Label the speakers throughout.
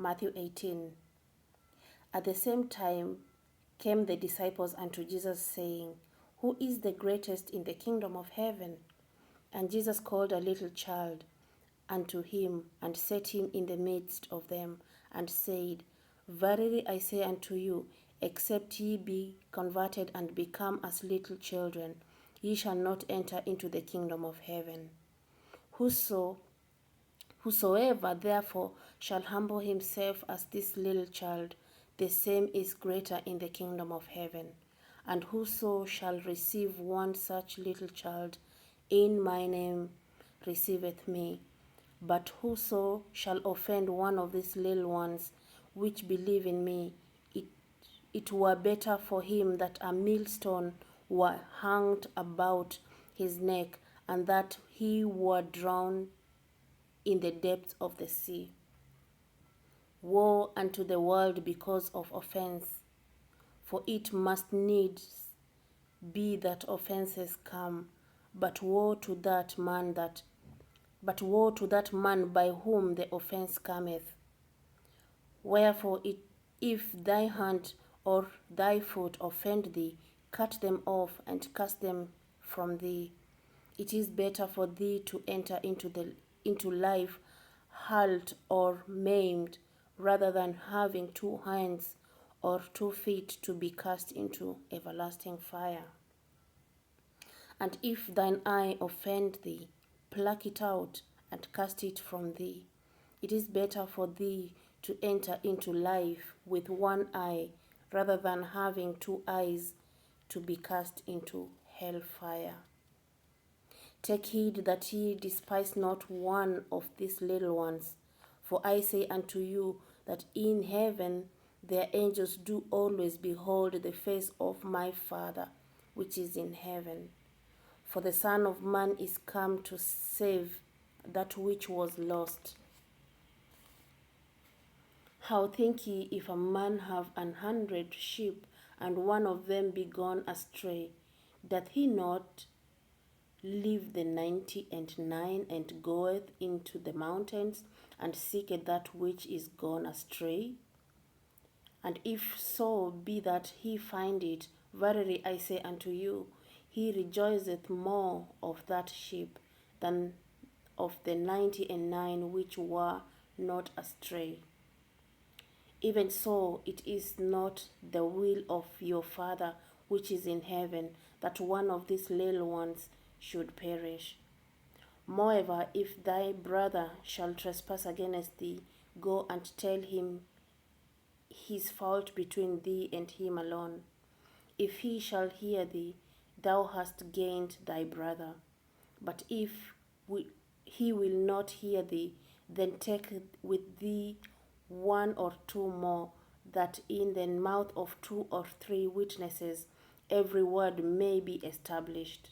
Speaker 1: Matthew 18. At the same time came the disciples unto Jesus, saying, Who is the greatest in the kingdom of heaven? And Jesus called a little child unto him, and set him in the midst of them, and said, Verily I say unto you, except ye be converted and become as little children, ye shall not enter into the kingdom of heaven. Whosoever therefore shall humble himself as this little child, the same is greater in the kingdom of heaven. And whoso shall receive one such little child in my name receiveth me. But whoso shall offend one of these little ones which believe in me, it were better for him that a millstone were hanged about his neck, and that he were drowned in the depths of the sea. Woe unto the world because of offense, for it must needs be that offenses come, but woe to that man by whom the offense cometh. Wherefore if thy hand or thy foot offend thee, cut them off and cast them from thee. It is better for thee to enter into life halt or maimed, rather than having 2 hands or 2 feet to be cast into everlasting fire. And if thine eye offend thee, pluck it out and cast it from thee. It is better for thee to enter into life with 1 eye, rather than having 2 eyes to be cast into hell fire. Take heed that ye despise not one of these little ones. For I say unto you that in heaven their angels do always behold the face of my Father which is in heaven. For the Son of Man is come to save that which was lost. How think ye, if a man have 100 sheep, and one of them be gone astray, doth he not leave the 99 and goeth into the mountains, and seeketh that which is gone astray? And if so be that he find it, verily I say unto you, he rejoiceth more of that sheep than of the 99 which were not astray. Even so, it is not the will of your Father which is in heaven that one of these little ones should perish. Moreover, if thy brother shall trespass against thee, go and tell him his fault between thee and him alone. If he shall hear thee, thou hast gained thy brother. But if he will not hear thee, then take with thee 1 or 2 more, that in the mouth of 2 or 3 witnesses every word may be established.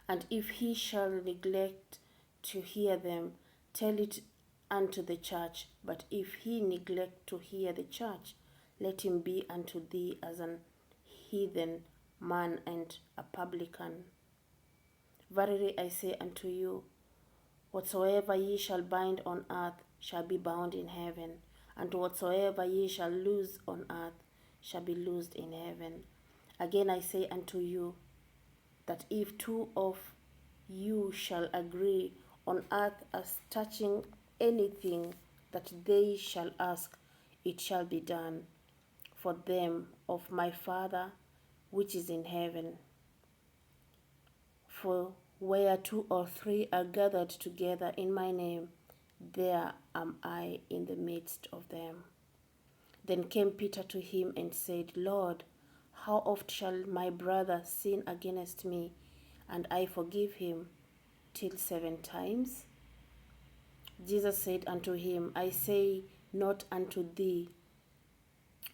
Speaker 1: And if he shall neglect to hear them, tell it unto the church. But if he neglect to hear the church, let him be unto thee as an heathen man and a publican. Verily I say unto you, whatsoever ye shall bind on earth shall be bound in heaven, and whatsoever ye shall loose on earth shall be loosed in heaven. Again I say unto you, that if 2 of you shall agree on earth as touching anything that they shall ask, it shall be done for them of my Father which is in heaven. For where 2 or 3 are gathered together in my name, there am I in the midst of them. Then came Peter to him and said, Lord, how oft shall my brother sin against me, and I forgive him? Till 7 times? Jesus said unto him, I say not unto thee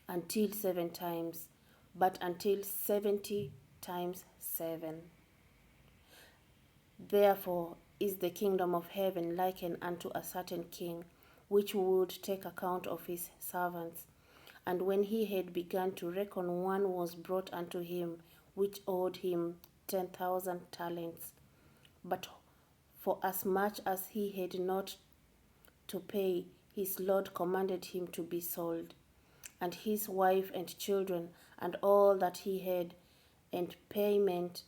Speaker 1: until 7 times, but until 70 times 7. Therefore is the kingdom of heaven likened unto a certain king, which would take account of his servants. And when he had begun to reckon, one was brought unto him, which owed him 10,000 talents. But for as much as he had not to pay, his Lord commanded him to be sold, and his wife and children, and all that he had, and payment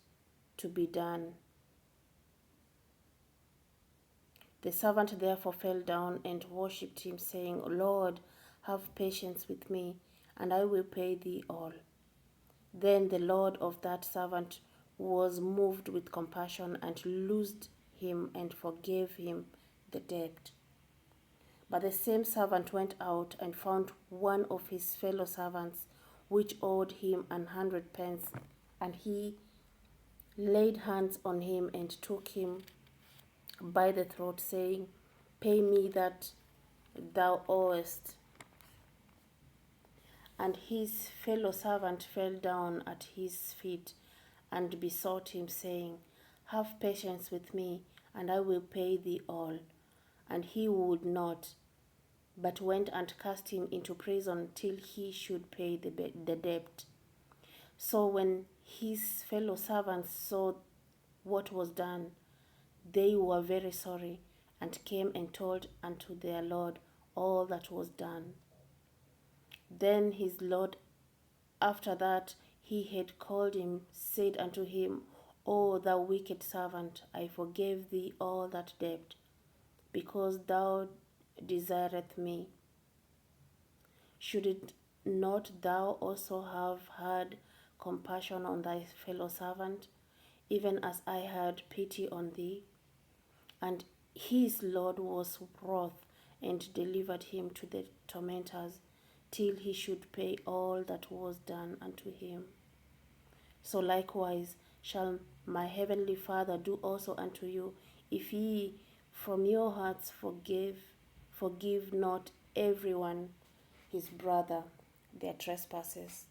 Speaker 1: to be done. The servant therefore fell down and worshipped him, saying, Lord, have patience with me, and I will pay thee all. Then the Lord of that servant was moved with compassion, and loosed him, and forgave him the debt. But the same servant went out and found one of his fellow servants, which owed him 100 pence, and he laid hands on him and took him by the throat, saying, Pay me that thou owest. And his fellow servant fell down at his feet and besought him, saying, Have patience with me, and I will pay thee all. And he would not, but went and cast him into prison till he should pay the debt. So when his fellow servants saw what was done, they were very sorry, and came and told unto their Lord all that was done. Then his Lord, after that he had called him, said unto him, O thou wicked servant, I forgave thee all that debt, because thou desireth me. Shouldst not thou also have had compassion on thy fellow servant, even as I had pity on thee? And his Lord was wroth, and delivered him to the tormentors, till he should pay all that was done unto him. So likewise shall my heavenly Father do also unto you, if ye from your hearts forgive not everyone his brother their trespasses.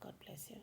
Speaker 1: God bless you.